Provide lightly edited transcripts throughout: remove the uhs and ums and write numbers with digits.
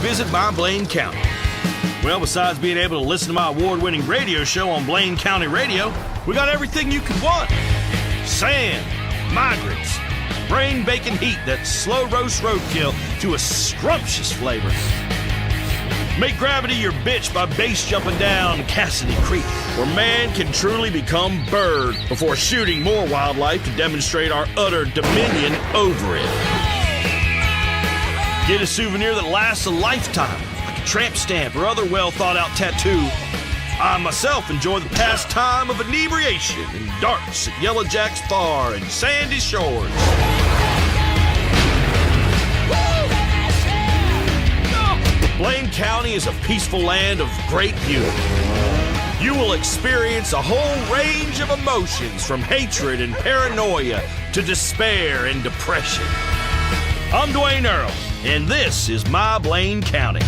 visit my Blaine County? Well, besides being able to listen to my award-winning radio show on Blaine County Radio, we got everything you could want. Sand, migrants, brain-baking heat that slow roast roadkill to a scrumptious flavor. Make gravity your bitch by base jumping down Cassidy Creek, where man can truly become bird before shooting more wildlife to demonstrate our utter dominion over it. Get a souvenir that lasts a lifetime, like a tramp stamp or other well-thought-out tattoo. I myself enjoy the pastime of inebriation and darts at Yellow Jack's Bar and sandy shores. Blaine County is a peaceful land of great beauty. You will experience a whole range of emotions from hatred and paranoia to despair and depression. I'm Dwayne Earl, and this is my Blaine County.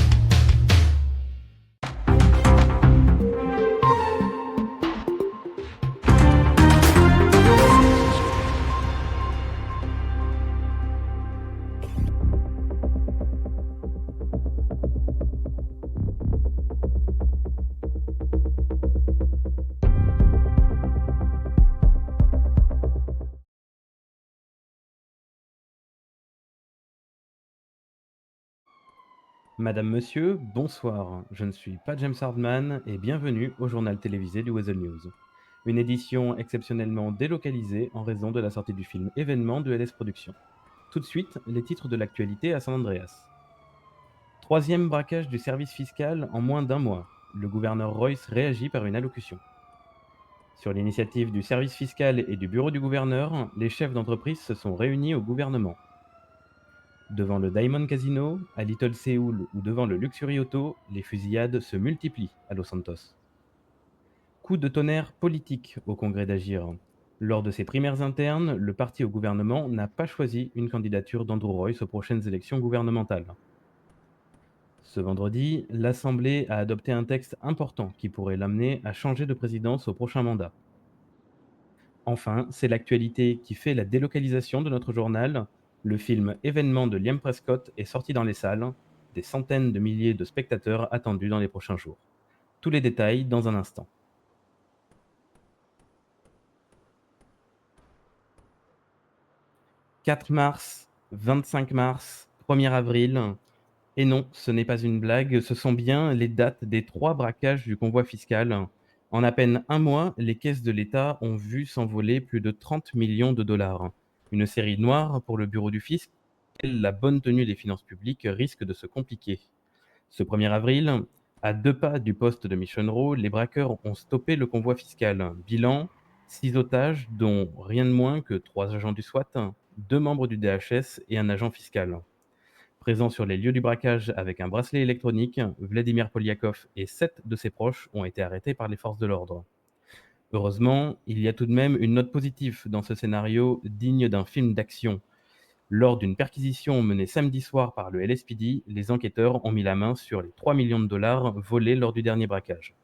Madame, Monsieur, bonsoir. Je ne suis pas James Hardman et bienvenue au journal télévisé du Weasel News. Une édition exceptionnellement délocalisée en raison de la sortie du film Événement de LS Productions. Tout de suite, les titres de l'actualité à San Andreas. Troisième braquage du service fiscal en moins d'un mois. Le gouverneur Royce réagit par une allocution. Sur l'initiative du service fiscal et du bureau du gouverneur, les chefs d'entreprise se sont réunis au gouvernement. Devant le Diamond Casino, à Little Seoul ou devant le Luxury Auto, les fusillades se multiplient à Los Santos. Coup de tonnerre politique au Congrès d'Agir. Lors de ses primaires internes, le parti au gouvernement n'a pas choisi une candidature d'Andrew Royce aux prochaines élections gouvernementales. Ce vendredi, l'Assemblée a adopté un texte important qui pourrait l'amener à changer de présidence au prochain mandat. Enfin, c'est l'actualité qui fait la délocalisation de notre journal. Le film Événement de Liam Prescott est sorti dans les salles. Des centaines de milliers de spectateurs attendus dans les prochains jours. Tous les détails dans un instant. « 4 mars, 25 mars, 1er avril. Et non, ce n'est pas une blague, ce sont bien les dates des 3 braquages du convoi fiscal. En à peine un mois, les caisses de l'État ont vu s'envoler plus de 30 millions de dollars. Une série noire pour le bureau du fisc, et la bonne tenue des finances publiques risque de se compliquer. Ce 1er avril, à 2 pas du poste de Mission Row, les braqueurs ont stoppé le convoi fiscal. Bilan, 6 otages, dont rien de moins que 3 agents du SWAT, 2 membres du DHS et un agent fiscal. Présents sur les lieux du braquage avec un bracelet électronique, Vladimir Polyakov et 7 de ses proches ont été arrêtés par les forces de l'ordre. Heureusement, il y a tout de même une note positive dans ce scénario digne d'un film d'action. Lors d'une perquisition menée samedi soir par le LSPD, les enquêteurs ont mis la main sur les 3 millions de dollars volés lors du dernier braquage.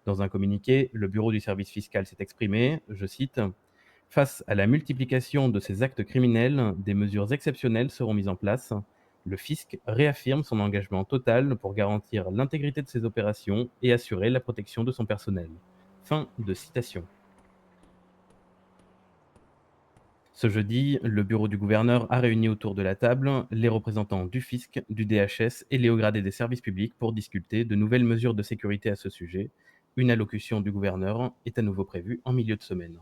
Dans un communiqué, le bureau du service fiscal s'est exprimé, je cite, « Face à la multiplication de ces actes criminels, des mesures exceptionnelles seront mises en place. Le fisc réaffirme son engagement total pour garantir l'intégrité de ses opérations et assurer la protection de son personnel. » Fin de citation. Ce jeudi, le bureau du gouverneur a réuni autour de la table les représentants du fisc, du DHS et les hauts gradés des services publics pour discuter de nouvelles mesures de sécurité à ce sujet. Une allocution du gouverneur est à nouveau prévue en milieu de semaine.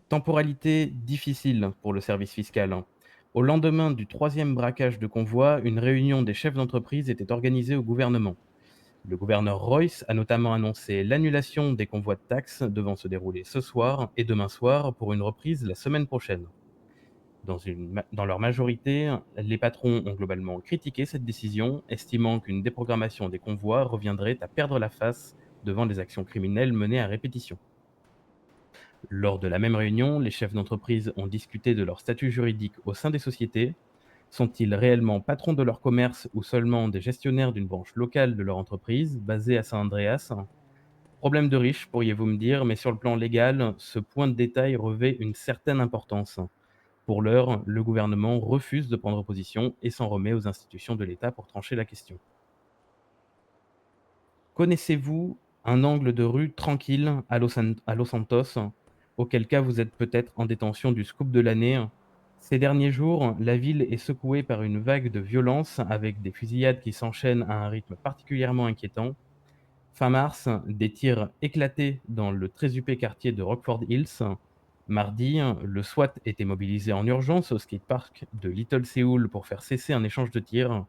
Temporalité difficile pour le service fiscal. Au lendemain du 3e braquage de convoi, une réunion des chefs d'entreprise était organisée au gouvernement. Le gouverneur Royce a notamment annoncé l'annulation des convois de taxes devant se dérouler ce soir et demain soir pour une reprise la semaine prochaine. Dans leur majorité, les patrons ont globalement critiqué cette décision, estimant qu'une déprogrammation des convois reviendrait à perdre la face devant les actions criminelles menées à répétition. Lors de la même réunion, les chefs d'entreprise ont discuté de leur statut juridique au sein des sociétés. Sont-ils réellement patrons de leur commerce ou seulement des gestionnaires d'une branche locale de leur entreprise, basée à San Andreas? Problème de riche, pourriez-vous me dire, mais sur le plan légal, ce point de détail revêt une certaine importance. Pour l'heure, le gouvernement refuse de prendre position et s'en remet aux institutions de l'État pour trancher la question. Connaissez-vous un angle de rue tranquille à Los Santos, auquel cas vous êtes peut-être en détention du scoop de l'année? Ces derniers jours, la ville est secouée par une vague de violence avec des fusillades qui s'enchaînent à un rythme particulièrement inquiétant. Fin mars, des tirs éclatés dans le très huppé quartier de Rockford Hills. Mardi, le SWAT était mobilisé en urgence au skatepark de Little Seoul pour faire cesser un échange de tirs.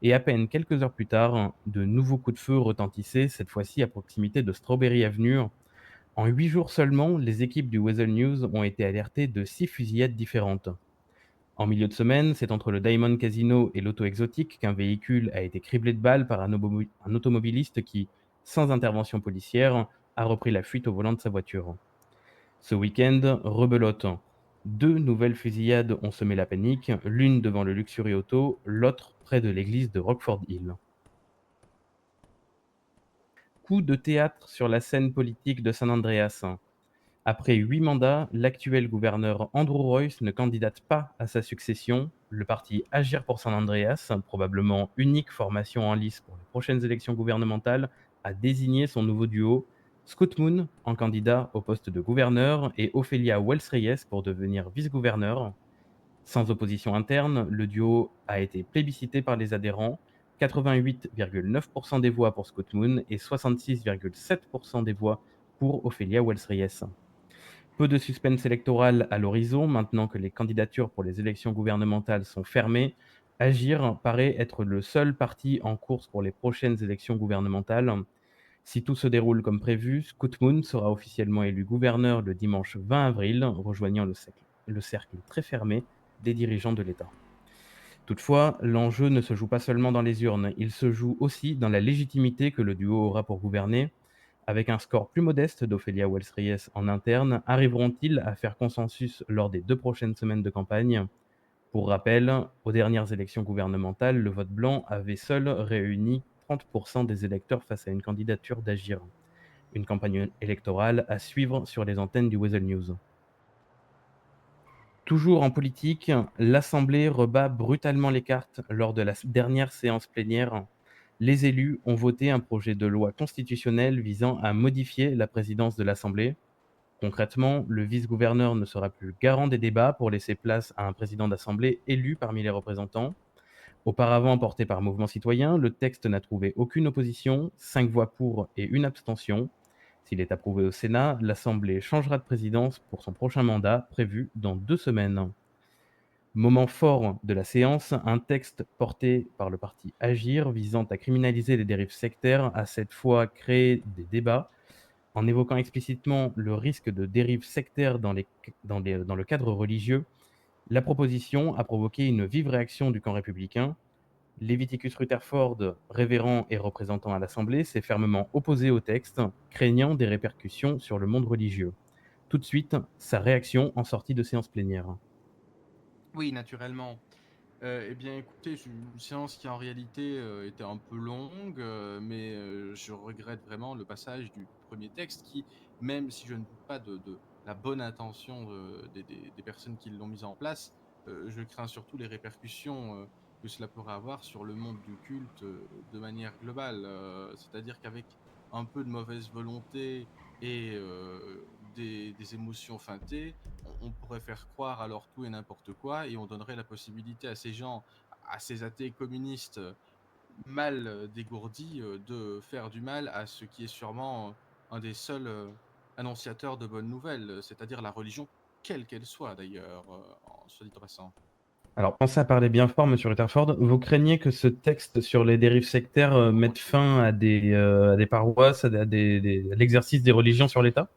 Et à peine quelques heures plus tard, de nouveaux coups de feu retentissaient, cette fois-ci à proximité de Strawberry Avenue. En 8 jours seulement, les équipes du Weather News ont été alertées de 6 fusillades différentes. En milieu de semaine, c'est entre le Diamond Casino et l'Auto Exotique qu'un véhicule a été criblé de balles par un automobiliste qui, sans intervention policière, a repris la fuite au volant de sa voiture. Ce week-end, rebelote. Deux nouvelles fusillades ont semé la panique, l'une devant le Luxury Auto, l'autre près de l'église de Rockford Hill. Coup de théâtre sur la scène politique de San Andreas. Après 8 mandats, l'actuel gouverneur Andrew Royce ne candidate pas à sa succession. Le parti Agir pour San Andreas, probablement unique formation en lice pour les prochaines élections gouvernementales, a désigné son nouveau duo, Scott Moon en candidat au poste de gouverneur et Ophelia Wells-Reyes pour devenir vice-gouverneur. Sans opposition interne, le duo a été plébiscité par les adhérents, 88,9% des voix pour Scott Moon et 66,7% des voix pour Ophelia Wells-Reyes. Peu de suspense électoral à l'horizon, maintenant que les candidatures pour les élections gouvernementales sont fermées. Agir paraît être le seul parti en course pour les prochaines élections gouvernementales. Si tout se déroule comme prévu, Scott Moon sera officiellement élu gouverneur le dimanche 20 avril, rejoignant le cercle très fermé des dirigeants de l'État. Toutefois, l'enjeu ne se joue pas seulement dans les urnes, il se joue aussi dans la légitimité que le duo aura pour gouverner. Avec un score plus modeste d'Ophelia Wells-Reyes en interne, arriveront-ils à faire consensus lors des 2 prochaines semaines de campagne? Pour rappel, aux dernières élections gouvernementales, le vote blanc avait seul réuni 30% des électeurs face à une candidature d'Agir. Une campagne électorale à suivre sur les antennes du Weasel News. Toujours en politique, l'Assemblée rebat brutalement les cartes lors de la dernière séance plénière. Les élus ont voté un projet de loi constitutionnelle visant à modifier la présidence de l'Assemblée. Concrètement, le vice-gouverneur ne sera plus garant des débats pour laisser place à un président d'Assemblée élu parmi les représentants. Auparavant porté par Mouvement citoyen, le texte n'a trouvé aucune opposition, 5 voix pour et une abstention. S'il est approuvé au Sénat, l'Assemblée changera de présidence pour son prochain mandat, prévu dans 2 semaines. Moment fort de la séance, un texte porté par le parti Agir visant à criminaliser les dérives sectaires a cette fois créé des débats en évoquant explicitement le risque de dérives sectaires dans le cadre religieux. La proposition a provoqué une vive réaction du camp républicain. Leviticus Rutherford, révérend et représentant à l'Assemblée, s'est fermement opposé au texte, craignant des répercussions sur le monde religieux. Tout de suite, sa réaction en sortie de séance plénière. Oui, naturellement. Eh bien, écoutez, c'est une séance qui en réalité était un peu longue, mais je regrette vraiment le passage du premier texte qui, même si je ne doute pas de la bonne intention des personnes qui l'ont mis en place, je crains surtout les répercussions que cela pourrait avoir sur le monde du culte de manière globale. C'est-à-dire qu'avec un peu de mauvaise volonté et des émotions feintées, on pourrait faire croire alors tout et n'importe quoi et on donnerait la possibilité à ces gens, à ces athées communistes mal dégourdis, de faire du mal à ce qui est sûrement un des seuls annonciateurs de bonnes nouvelles, c'est-à-dire la religion, quelle qu'elle soit d'ailleurs, soit dit en passant. Alors, pensez à parler bien fort, monsieur Rutherford. Vous craignez que ce texte sur les dérives sectaires mette fin à des paroisses, à l'exercice des religions sur l'État?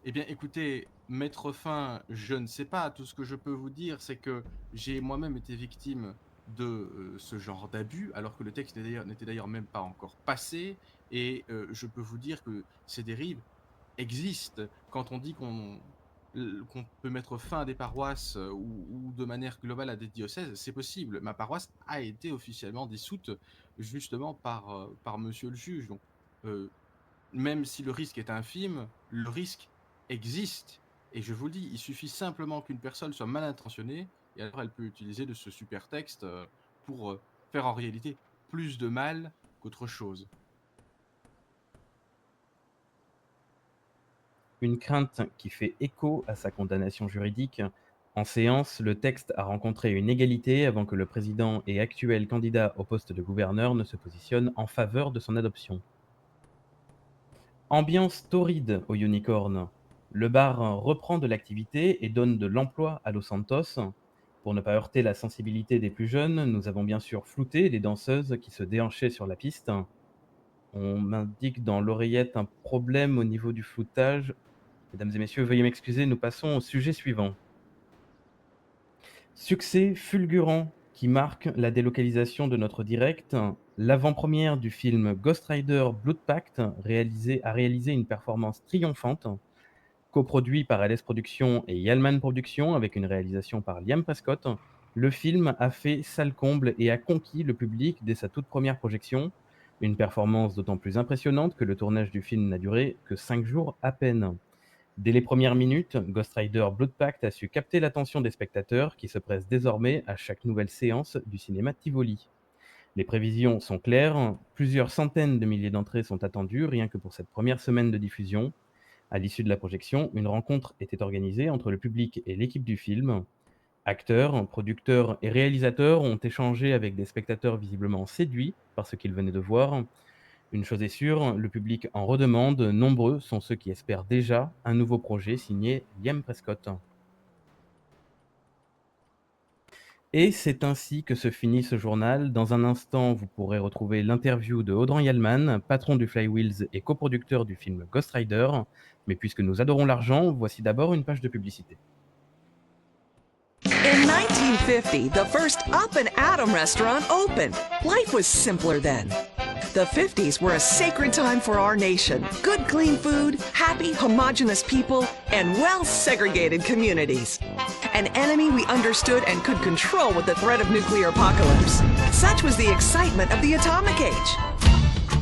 Eh bien, écoutez, mettre fin, je ne sais pas. Tout ce que je peux vous dire, c'est que j'ai moi-même été victime de ce genre d'abus, alors que le texte n'était d'ailleurs même pas encore passé. Et je peux vous dire que ces dérives existent. Quand on dit qu'on peut mettre fin à des paroisses ou de manière globale à des diocèses, c'est possible. Ma paroisse a été officiellement dissoute justement par monsieur le juge. Donc, euh, même si le risque est infime, le risque existe. Et je vous le dis, il suffit simplement qu'une personne soit mal intentionnée, et alors elle peut utiliser de ce super texte pour faire en réalité plus de mal qu'autre chose. Une crainte qui fait écho à sa condamnation juridique. En séance, le texte a rencontré une égalité avant que le président et actuel candidat au poste de gouverneur ne se positionne en faveur de son adoption. Ambiance torride au Unicorn. Le bar reprend de l'activité et donne de l'emploi à Los Santos. Pour ne pas heurter la sensibilité des plus jeunes, nous avons bien sûr flouté les danseuses qui se déhanchaient sur la piste. On m'indique dans l'oreillette un problème au niveau du floutage. Mesdames et messieurs, veuillez m'excuser, nous passons au sujet suivant. Succès fulgurant qui marque la délocalisation de notre direct. L'avant-première du film Ghost Rider Blood Pact a réalisé une performance triomphante, coproduit par LS Productions et Yalman Productions avec une réalisation par Liam Prescott. Le film a fait salle comble et a conquis le public dès sa toute première projection. Une performance d'autant plus impressionnante que le tournage du film n'a duré que 5 jours à peine. Dès les premières minutes, Ghost Rider Blood Pact a su capter l'attention des spectateurs qui se pressent désormais à chaque nouvelle séance du cinéma Tivoli. Les prévisions sont claires, plusieurs centaines de milliers d'entrées sont attendues rien que pour cette première semaine de diffusion. À l'issue de la projection, une rencontre était organisée entre le public et l'équipe du film. Acteurs, producteurs et réalisateurs ont échangé avec des spectateurs visiblement séduits par ce qu'ils venaient de voir. Une chose est sûre, le public en redemande, nombreux sont ceux qui espèrent déjà un nouveau projet signé Liam Prescott. Et c'est ainsi que se finit ce journal. Dans un instant, vous pourrez retrouver l'interview de Audran Yalman, patron du Flywheels et coproducteur du film Ghost Rider. Mais puisque nous adorons l'argent, voici d'abord une page de publicité. In 1950, the first Up and Atom restaurant opened. Life was simpler then. The 50s were a sacred time for our nation. Good, clean food, happy, homogenous people, and well-segregated communities. An enemy we understood and could control with the threat of nuclear apocalypse. Such was the excitement of the atomic age.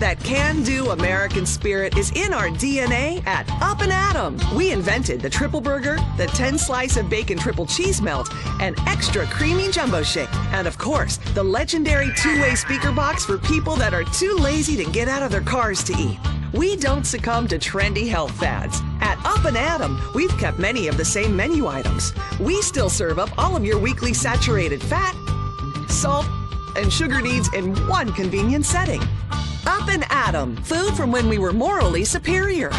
That can-do American spirit is in our DNA at Up and Atom. We invented the triple burger, the 10-slice of bacon triple cheese melt, and extra creamy jumbo shake. And of course, the legendary two-way speaker box for people that are too lazy to get out of their cars to eat. We don't succumb to trendy health fads. At Up and Atom, we've kept many of the same menu items. We still serve up all of your weekly saturated fat, salt, and sugar needs in one convenient setting. Up and Atom, food from when we were morally superior.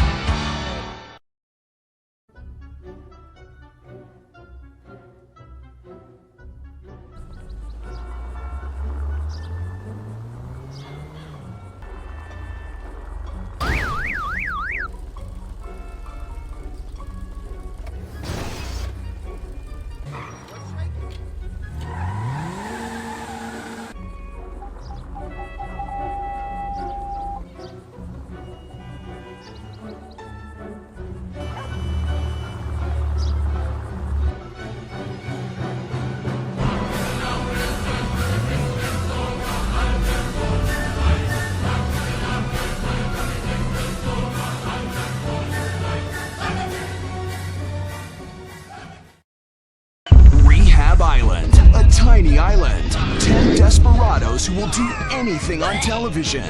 Rehab Island, a tiny island. 10 desperados who will do anything on television.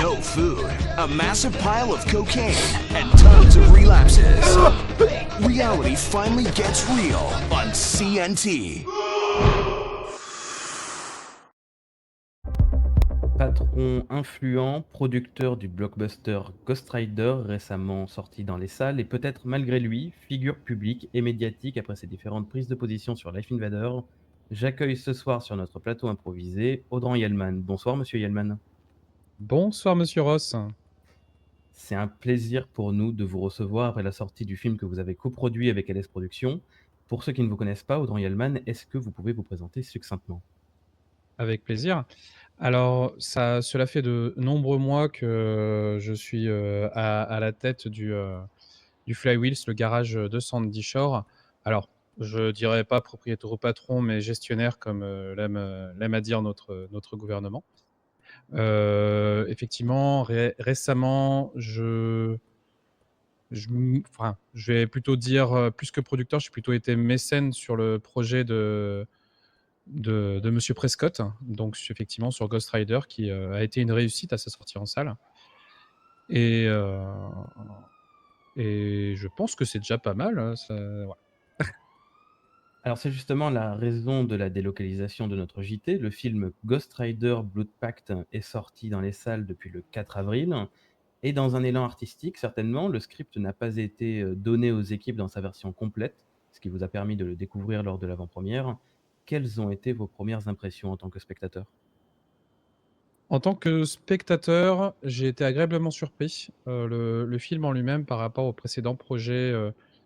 No food, a massive pile of cocaine, and tons of relapses. Reality finally gets real on CNT. Patron influent, producteur du blockbuster Ghost Rider récemment sorti dans les salles et peut-être malgré lui, figure publique et médiatique après ses différentes prises de position sur Life Invader, j'accueille ce soir sur notre plateau improvisé Audran Yalman. Bonsoir Monsieur Yalman. Bonsoir Monsieur Ross. C'est un plaisir pour nous de vous recevoir après la sortie du film que vous avez coproduit avec LS Productions. Pour ceux qui ne vous connaissent pas, Audran Yalman, est-ce que vous pouvez vous présenter succinctement? Avec plaisir. Alors, cela fait de nombreux mois que je suis à la tête du Flywheels, le garage de Sandy Shore. Alors, je dirais pas propriétaire ou patron, mais gestionnaire, comme l'aime à dire notre gouvernement. Effectivement, récemment, je je vais plutôt dire, plus que producteur, j'ai plutôt été mécène sur le projet de Monsieur Prescott, donc effectivement sur Ghost Rider qui, a été une réussite à sa sortie en salle et heu et je pense que c'est déjà pas mal, ça ouais. Alors c'est justement la raison de la délocalisation de notre JT. Le film Ghost Rider Blood Pact est sorti dans les salles depuis le 4 avril et dans un élan artistique, certainement, le script n'a pas été, donné aux équipes dans sa version complète, ce qui vous a permis de le découvrir lors de l'avant-première. Quelles ont été vos premières impressions en tant que spectateur? En tant que spectateur, j'ai été agréablement surpris. Le film en lui-même par rapport au précédent projet,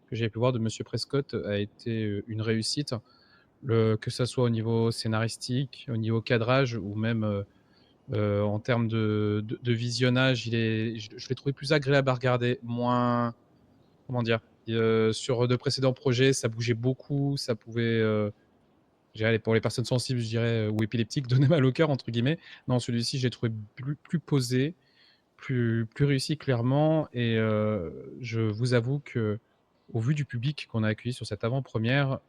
que j'avais pu voir de Monsieur Prescott a été, une réussite. Que ça soit au niveau scénaristique, au niveau cadrage ou même, en termes de visionnage, je l'ai trouvé plus agréable à regarder, moins comment dire? Sur de précédents projets, ça bougeait beaucoup, ça pouvait, je dirais pour les personnes sensibles, je dirais, ou épileptiques, «donner mal au cœur» entre guillemets. Non, celui-ci, je l'ai trouvé plus posé, plus réussi clairement et je vous avoue que au vu du public qu'on a accueilli sur cette avant-première,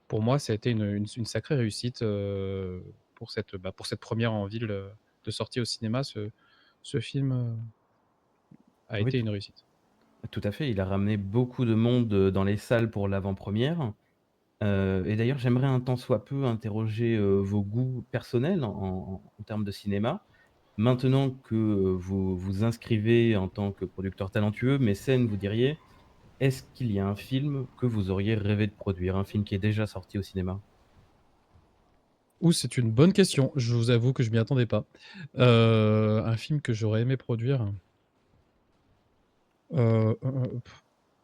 pour moi, ça a été une sacrée réussite, pour cette première en ville, de sortie au cinéma. Ce film, a Oui, été une réussite. tout à fait, il a ramené beaucoup de monde, dans les salles pour l'avant-première. Et d'ailleurs, j'aimerais un tant soit peu interroger, vos goûts personnels en termes de cinéma. Maintenant que, vous vous inscrivez en tant que producteur talentueux, mécène, vous diriez, est-ce qu'il y a un film que vous auriez rêvé de produire? Un film qui est déjà sorti au cinéma? C'est une bonne question. Je vous avoue que je m'y attendais pas. Un film que j'aurais aimé produire,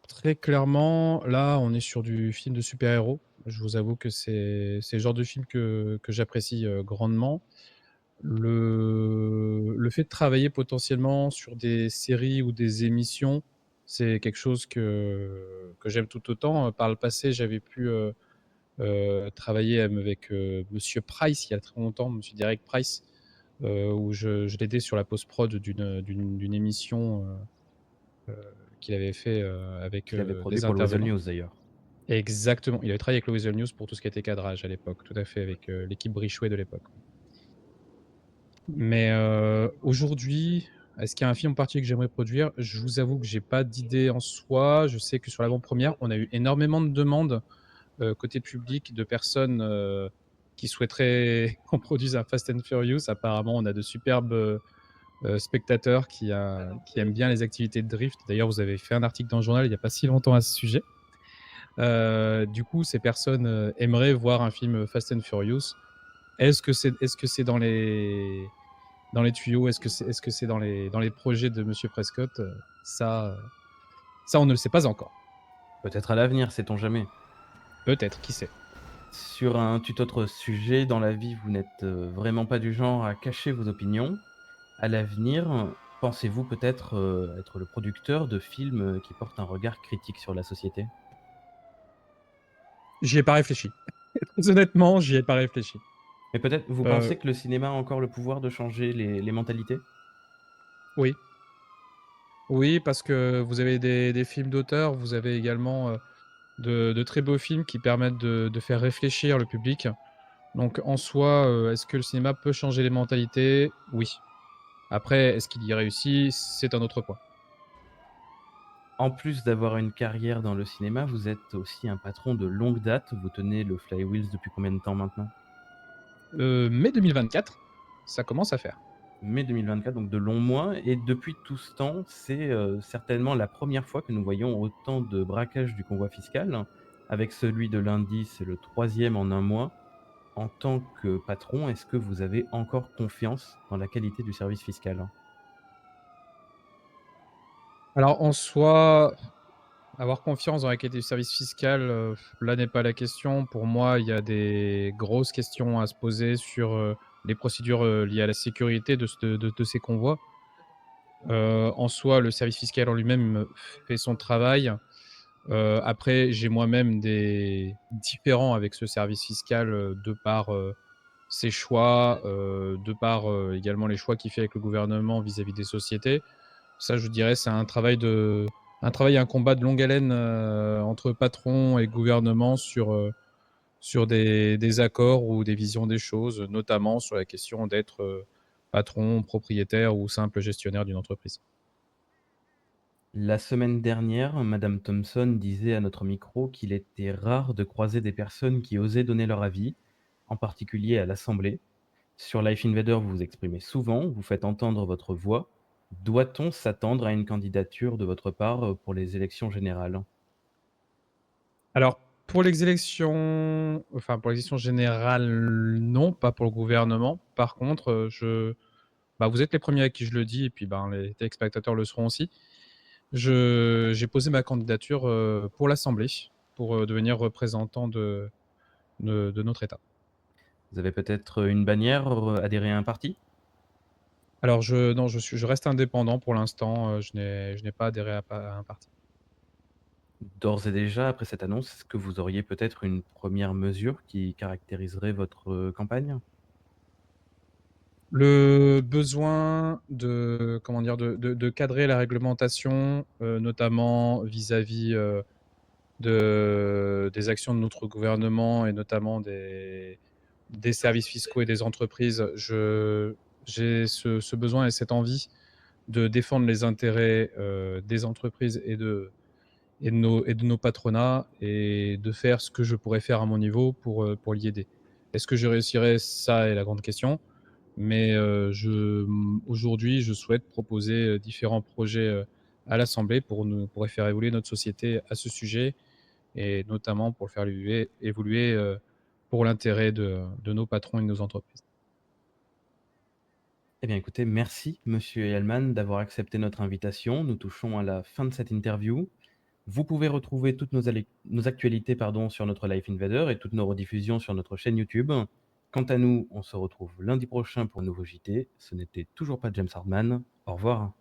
très clairement, là, on est sur du film de super-héros. Je vous avoue que c'est le genre de film que j'apprécie, grandement. Le fait de travailler potentiellement sur des séries ou des émissions, c'est quelque chose que j'aime tout autant. Par le passé, j'avais pu, travailler avec, monsieur Price il y a très longtemps, monsieur Derek Price, où je l'aidais sur la post-prod d'une émission, qu'il avait fait, avec, Qu'il avait produit des pour le Weasel intervenants. News d'ailleurs. Exactement, il avait travaillé avec le Weasel News pour tout ce qui était cadrage à l'époque, tout à fait, avec, l'équipe Brichouet de l'époque. Mais, aujourd'hui, est-ce qu'il y a un film en particulier que j'aimerais produire? Je vous avoue que j'ai pas d'idée en soi. Je sais que sur l'avant-première, on a eu énormément de demandes, côté public de personnes, qui souhaiteraient qu'on produise un Fast and Furious. Apparemment, on a de superbes, spectateurs qui aiment bien les activités de drift. D'ailleurs, vous avez fait un article dans le journal il y a pas si longtemps à ce sujet. Du coup, ces personnes, aimeraient voir un film Fast and Furious. Est-ce que c'est dans les tuyaux? Est-ce que c'est dans les projets de monsieur Prescott? Ça, on ne le sait pas encore. Peut-être à l'avenir, sait-on jamais. Peut-être, qui sait? Sur un tout autre sujet, dans la vie, vous n'êtes, vraiment pas du genre à cacher vos opinions. À l'avenir, pensez-vous peut-être, être le producteur de films, qui portent un regard critique sur la société? J'y ai pas réfléchi. Très honnêtement, j'y ai pas réfléchi. Mais peut-être vous Heu, pensez que le cinéma a encore le pouvoir de changer les mentalités? oui. Oui, parce que vous avez des films d'auteur, vous avez également, de très beaux films qui permettent de faire réfléchir le public. Donc en soi, est-ce que le cinéma peut changer les mentalités? Oui. Après, est-ce qu'il y réussit? C'est un autre point. En plus d'avoir une carrière dans le cinéma, vous êtes aussi un patron de longue date. Vous tenez le Flywheels depuis combien de temps maintenant? Mai 2024, ça commence à faire. Mai 2024, donc de longs mois et depuis tout ce temps, c'est, certainement la première fois que nous voyons autant de braquages du convoi fiscal. Avec celui de lundi, c'est le troisième en un mois. En tant que patron, est-ce que vous avez encore confiance dans la qualité du service fiscal? Alors en soi, avoir confiance dans la qualité du service fiscal, là n'est pas la question. Pour moi, il y a des grosses questions à se poser sur, les procédures, liées à la sécurité de ces convois. En soi, le service fiscal en lui-même, fait son travail. Après, j'ai moi-même des différends avec ce service fiscal, de par, ses choix, de par, également les choix qu'il fait avec le gouvernement vis-à-vis des sociétés. Ça, je dirais, c'est un travail un travail et un combat de longue haleine entre patrons et gouvernement sur des accords ou des visions des choses, notamment sur la question d'être patron, propriétaire ou simple gestionnaire d'une entreprise. La semaine dernière, Madame Thompson disait à notre micro qu'il était rare de croiser des personnes qui osaient donner leur avis, en particulier à l'Assemblée. Sur Life Invader, vous vous exprimez souvent, vous faites entendre votre voix. Doit-on s'attendre à une candidature de votre part pour les élections générales? Alors, pour l'élection générale, non, pas pour le gouvernement. Par contre, vous êtes les premiers à qui je le dis et puis, les téléspectateurs le seront aussi. J'ai posé ma candidature, pour l'assemblée, pour, devenir représentant de notre État. Vous avez peut-être une bannière, adhéré à un parti? Alors non, je reste indépendant pour l'instant, je n'ai pas adhéré à un parti. D'ores et déjà, après cette annonce, est-ce que vous auriez peut-être une première mesure qui caractériserait votre campagne? Le besoin de, comment dire? De cadrer la réglementation, notamment vis-à-vis, des actions de notre gouvernement et notamment des services fiscaux et des entreprises. J'ai ce besoin et cette envie de défendre les intérêts, des entreprises et de nos patronats et de faire ce que je pourrais faire à mon niveau pour l'y aider. Est-ce que je réussirai? Ça est la grande question. Mais aujourd'hui, je souhaite proposer, différents projets, à l'assemblée pour faire évoluer notre société à ce sujet et notamment pour le faire évoluer, pour l'intérêt de nos patrons et de nos entreprises. Eh bien, écoutez, merci Monsieur Hellman d'avoir accepté notre invitation. Nous touchons à la fin de cette interview. Vous pouvez retrouver toutes nos actualités pardon, sur notre Life Invader et toutes nos rediffusions sur notre chaîne YouTube. Quant à nous, on se retrouve lundi prochain pour un nouveau JT. Ce n'était toujours pas James Hardman. Au revoir.